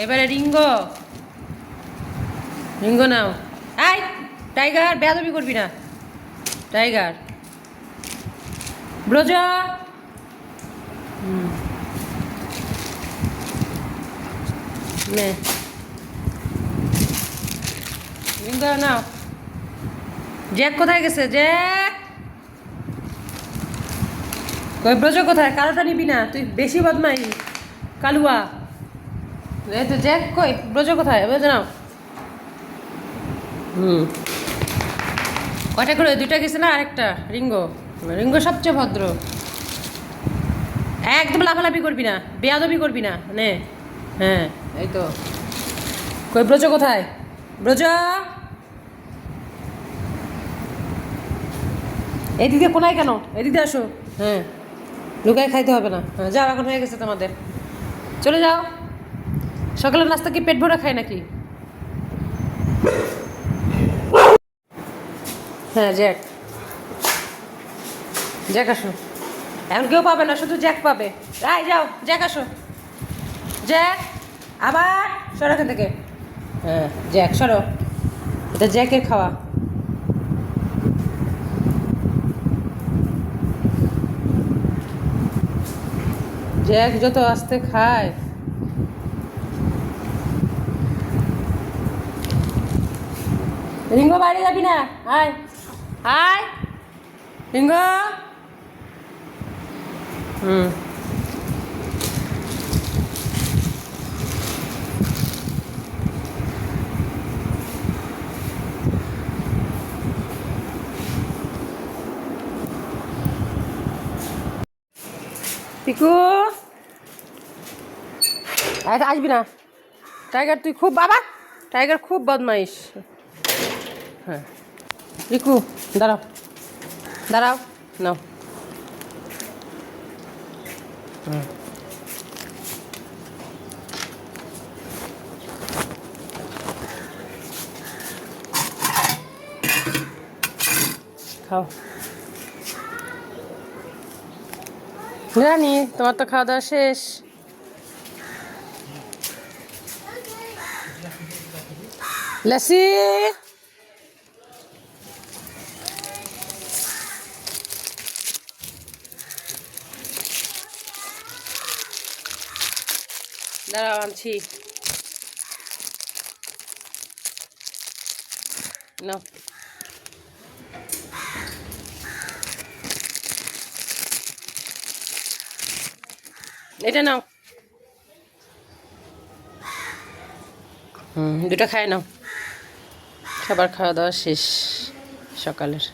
এবারে Ringo, Ringo now. I tiger, বেয়াদবি করবি না। টাইগার, ব্রজা। নে রিঙ্গো নাও। জ্যাক কোথায় গেছে? জ্যাক কই? ব্রজ কোথায়? কালোটা নিবি না তুই, বেশি বদমাই কালুয়া। এই তো জ্যাক কই? ব্রজ কোথায়? ব্রজ নাও। কয়টা করে? দুইটা গেছে না? আরেকটা রিঙ্গো। রিঙ্গো সবচেয়ে ভদ্র। একদম লাফালাফি করবি না, বেয়াদবি করবি না। নে, হ্যাঁ এই তো। কই ব্রজ কোথায়? ব্রজ এদিকে কোনায় কেন? এদিকে আসো। হ্যাঁ, লুকায় খাইতে হবে না। হ্যাঁ যাও, এখন হয়ে গেছে তোমাদের, চলে যাও। সকালের নাস্তা কি পেট ভরে খায় নাকি? হ্যাঁ জ্যাক, জ্যাক আসো। এখন কেউ পাবে না, শুধু জ্যাক পাবে। রাই যাও, জ্যাক আসো। জ্যাক, আবার সরো এখান থেকে। হ্যাঁ জ্যাক সরো, এটা জ্যাকের খাওয়া। জ্যাক যত আস্তে খায়। রিঙ্গো বাইরে যাবি না, আয় আয় রিঙ্গো। হুম, পিকু আসবি না। টাইগার তুই খুব, বাবা টাইগার খুব বদমাইশ। হ্যাঁ রিকু, দাঁড়াও দাঁড়াও, নাও। হুম, খাও। জানি তোমার তো খাওয়া দাওয়া শেষ। লস্যি, দাঁড়াও আনছি, নাও। এটা নাও। দুটো খায় নাও। খাবার খাওয়া দাওয়া শেষ সকালের।